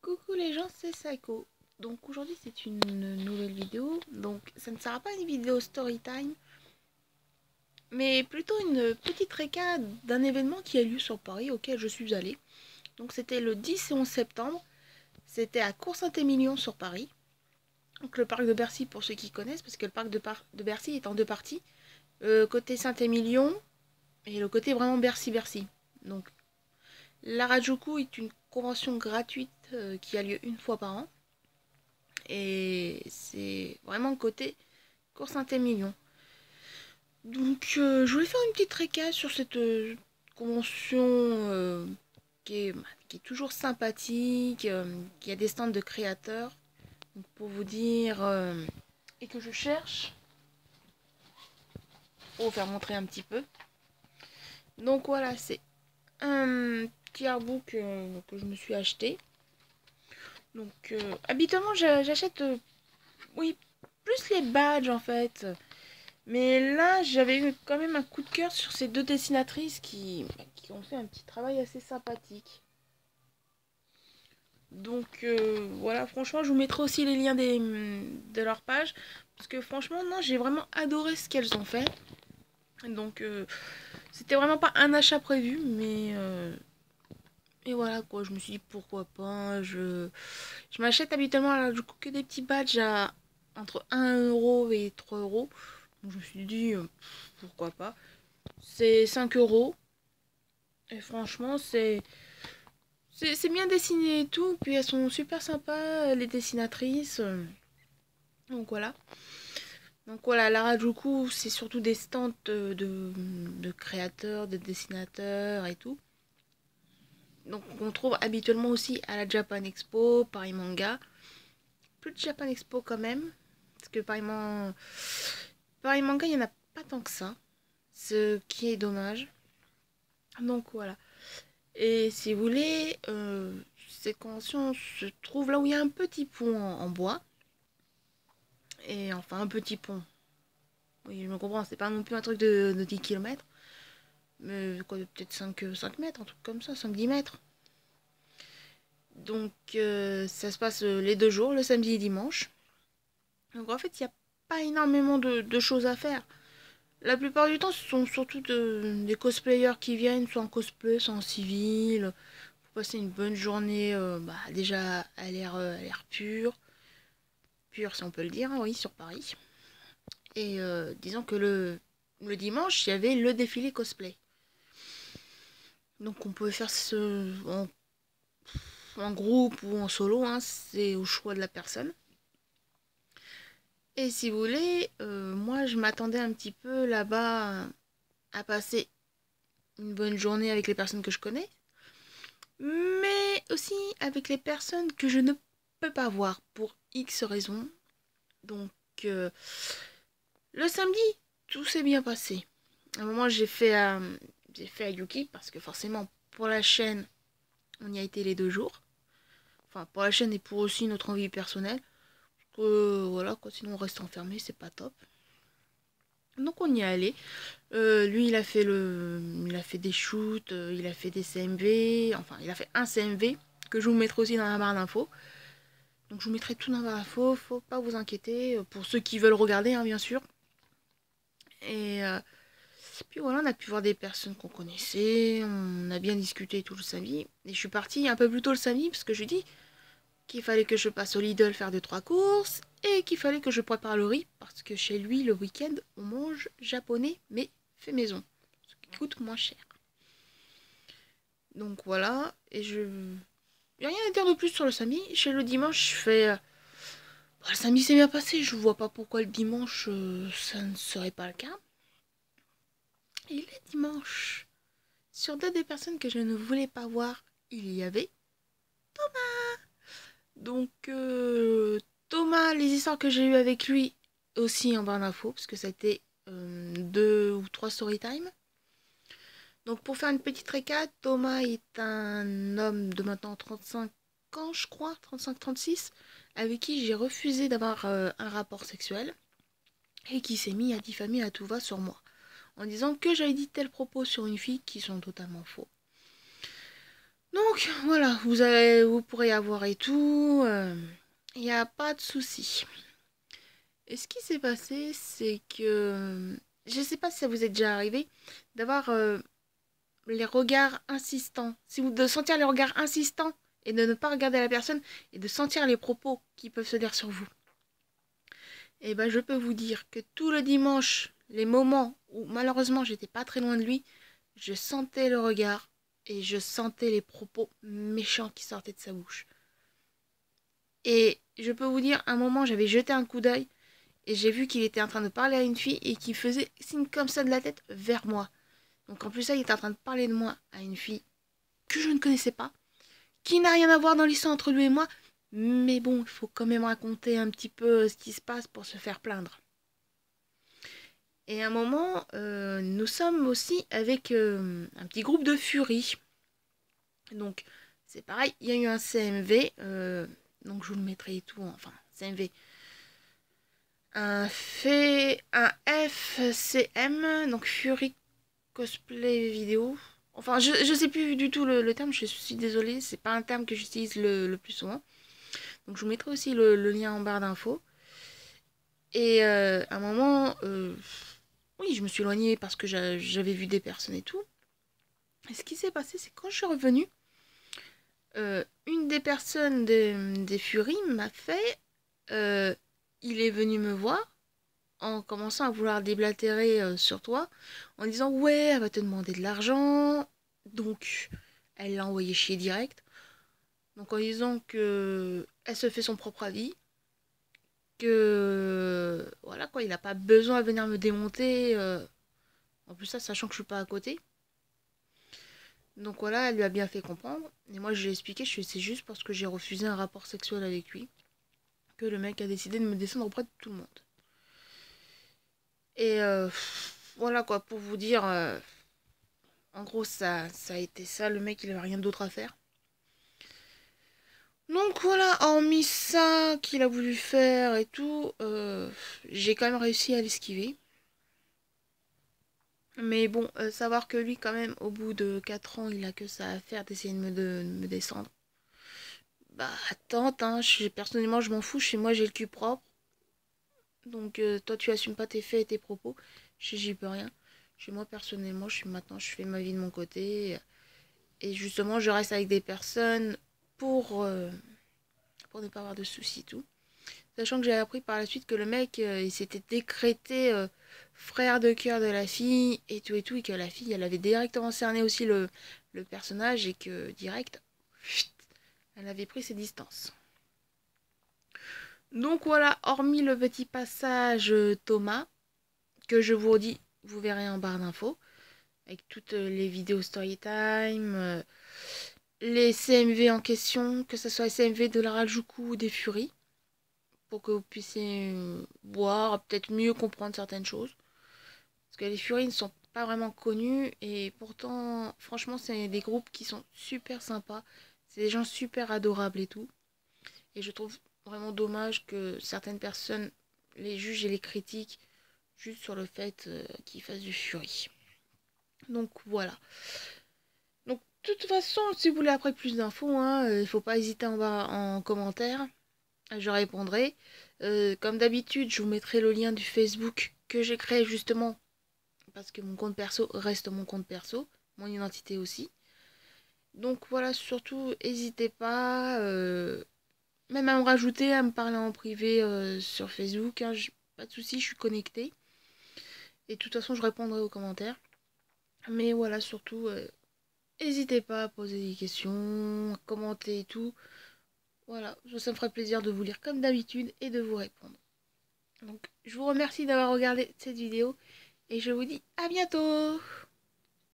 Coucou les gens, c'est Saiko. Donc aujourd'hui c'est une nouvelle vidéo. Donc ça ne sera pas une vidéo story time, mais plutôt une petite récap d'un événement qui a lieu sur Paris auquel je suis allée. Donc c'était le 10 et 11 septembre. C'était à Cours-Saint-Émilion sur Paris. Donc le parc de Bercy pour ceux qui connaissent, parce que le parc de Bercy est en deux parties. Le côté Saint-Émilion et le côté vraiment Bercy-Bercy. Donc la Harajuku est une convention gratuite qui a lieu une fois par an. Et c'est vraiment côté Cours Saint-Émilion. Donc je voulais faire une petite récap sur cette convention qui est toujours sympathique, qui a des stands de créateurs. Donc, pour vous dire, et que je cherche, pour vous faire montrer un petit peu. Donc voilà, c'est un petit artbook que je me suis acheté. Donc habituellement j'achète, oui, plus les badges en fait. Mais là, j'avais eu quand même un coup de cœur sur ces deux dessinatrices qui ont fait un petit travail assez sympathique. Donc voilà, franchement, je vous mettrai aussi les liens de leur page. Parce que franchement, non, j'ai vraiment adoré ce qu'elles ont fait. Donc c'était vraiment pas un achat prévu, mais et voilà quoi, je me suis dit pourquoi pas. Je m'achète habituellement là, du coup que des petits badges à entre 1 € et 3 €. Donc je me suis dit pourquoi pas. C'est 5 €. Et franchement, c'est bien dessiné et tout. Puis elles sont super sympas, les dessinatrices. Donc voilà. Donc voilà, l'Harajuku, c'est surtout des stands de créateurs, de dessinateurs et tout. Donc on trouve habituellement aussi à la Japan Expo, Paris Manga. Plus de Japan Expo quand même. Parce que Paris Manga, il n'y en a pas tant que ça. Ce qui est dommage. Donc voilà. Et si vous voulez, cette convention se trouve là où il y a un petit pont en bois. Et enfin, un petit pont. Oui, je me comprends, c'est pas non plus un truc de 10 km. Mais quoi, peut-être 5 mètres, un truc comme ça, 5-10 mètres. Donc, ça se passe les 2 jours, le samedi et dimanche. Donc, en fait, il n'y a pas énormément de choses à faire. La plupart du temps, ce sont surtout des cosplayers qui viennent, soit en cosplay, soit en civil, pour passer une bonne journée, déjà à l'air pur. Pur, si on peut le dire, hein, oui, sur Paris. Et disons que le dimanche, il y avait le défilé cosplay. Donc on pouvait faire en groupe ou en solo, hein, c'est au choix de la personne. Et si vous voulez, moi je m'attendais un petit peu là-bas à passer une bonne journée avec les personnes que je connais, mais aussi avec les personnes que je ne peux pas voir pour X raisons. Donc le samedi, tout s'est bien passé. À un moment, j'ai fait à Yuki parce que forcément, pour la chaîne, on y a été les 2 jours. Enfin, pour la chaîne et pour aussi notre envie personnelle. Voilà, quoi, sinon on reste enfermé, c'est pas top. Donc on y est allé. Lui, il a fait des shoots, il a fait des CMV. Enfin, il a fait un CMV que je vous mettrai aussi dans la barre d'infos. Donc je vous mettrai tout dans la barre d'infos, faut pas vous inquiéter. Pour ceux qui veulent regarder, hein, bien sûr. Et puis voilà, on a pu voir des personnes qu'on connaissait, on a bien discuté tout le samedi. Et je suis partie un peu plus tôt le samedi parce que je lui dis qu'il fallait que je passe au Lidl faire 2-3 courses et qu'il fallait que je prépare le riz parce que chez lui, le week-end, on mange japonais mais fait maison, ce qui coûte moins cher. Donc voilà, et j'ai rien à dire de plus sur le samedi. Chez le dimanche, je fais. Le samedi s'est bien passé, je vois pas pourquoi le dimanche ça ne serait pas le cas. Et le dimanche, sur deux des personnes que je ne voulais pas voir, il y avait Thomas. Donc Thomas, les histoires que j'ai eues avec lui aussi en barre d'infos, parce que ça a été 2 ou 3 story time. Donc pour faire une petite récap, Thomas est un homme de maintenant 35 ans, je crois, 35-36, avec qui j'ai refusé d'avoir un rapport sexuel et qui s'est mis à diffamer à tout va sur moi, en disant que j'avais dit tel propos sur une fille qui sont totalement faux. Donc voilà, vous pourrez avoir et tout. Il n'y a pas de souci. Et ce qui s'est passé, c'est que je ne sais pas si ça vous est déjà arrivé d'avoir les regards insistants. Si vous de sentir les regards insistants et de ne pas regarder la personne et de sentir les propos qui peuvent se dire sur vous. Et ben je peux vous dire que tout le dimanche, les moments où malheureusement j'étais pas très loin de lui, je sentais le regard et je sentais les propos méchants qui sortaient de sa bouche. Et je peux vous dire, un moment j'avais jeté un coup d'œil et j'ai vu qu'il était en train de parler à une fille et qu'il faisait signe comme ça de la tête vers moi. Donc en plus ça, il était en train de parler de moi à une fille que je ne connaissais pas, qui n'a rien à voir dans l'histoire entre lui et moi, mais bon, il faut quand même raconter un petit peu ce qui se passe pour se faire plaindre. Et à un moment, nous sommes aussi avec un petit groupe de furies. Donc, c'est pareil, il y a eu un CMV, donc je vous le mettrai et tout, enfin, CMV. Un FCM, donc Fury Cosplay Vidéo. Enfin, je sais plus du tout le terme, je suis désolée, c'est pas un terme que j'utilise le plus souvent. Donc, je vous mettrai aussi le lien en barre d'infos. Et à un moment, oui, je me suis éloignée parce que j'avais vu des personnes et tout. Et ce qui s'est passé, c'est quand je suis revenue, une des personnes des Furies m'a fait. Il est venu me voir en commençant à vouloir déblatérer sur toi, en disant ouais, elle va te demander de l'argent. Donc, elle l'a envoyé chier direct. Donc, en disant que elle se fait son propre avis, que voilà quoi, il n'a pas besoin de venir me démonter. En plus, ça, sachant que je suis pas à côté. Donc voilà, elle lui a bien fait comprendre. Et moi, je lui ai expliqué, c'est juste parce que j'ai refusé un rapport sexuel avec lui que le mec a décidé de me descendre auprès de tout le monde. Et voilà quoi, pour vous dire, en gros, ça a été ça. Le mec, il avait rien d'autre à faire. Donc voilà, hormis ça qu'il a voulu faire et tout, j'ai quand même réussi à l'esquiver. Mais bon, savoir que lui, quand même, au bout de 4 ans, il a que ça à faire d'essayer de me descendre. Bah, tente, hein, personnellement, je m'en fous. Chez moi, j'ai le cul propre. Donc, toi, tu assumes pas tes faits et tes propos. J'y peux rien. Chez moi, personnellement, maintenant, je fais ma vie de mon côté. Et justement, je reste avec des personnes pour ne pas avoir de soucis et tout. Sachant que j'ai appris par la suite que le mec, il s'était décrété frère de cœur de la fille et tout, et que la fille, elle avait directement cerné aussi le personnage et que direct, elle avait pris ses distances. Donc voilà, hormis le petit passage Thomas, que je vous redis, vous verrez en barre d'infos, avec toutes les vidéos storytime, les CMV en question, que ce soit les CMV de la Harajuku ou des Furies, pour que vous puissiez voir, peut-être mieux comprendre certaines choses. Parce que les Furies ne sont pas vraiment connus, et pourtant, franchement, c'est des groupes qui sont super sympas, c'est des gens super adorables et tout. Et je trouve vraiment dommage que certaines personnes les jugent et les critiquent juste sur le fait qu'ils fassent du Fury. Donc voilà. Donc de toute façon, si vous voulez après plus d'infos, hein, il ne faut pas hésiter en bas en commentaire. Je répondrai. Comme d'habitude, je vous mettrai le lien du Facebook que j'ai créé justement parce que mon compte perso reste mon compte perso, mon identité aussi. Donc voilà, surtout, n'hésitez pas, même à me rajouter, à me parler en privé sur Facebook. Hein, pas de soucis, je suis connectée. Et de toute façon, je répondrai aux commentaires. Mais voilà, surtout, n'hésitez pas à poser des questions, à commenter et tout. Voilà, ça me ferait plaisir de vous lire comme d'habitude et de vous répondre. Donc, je vous remercie d'avoir regardé cette vidéo et je vous dis à bientôt!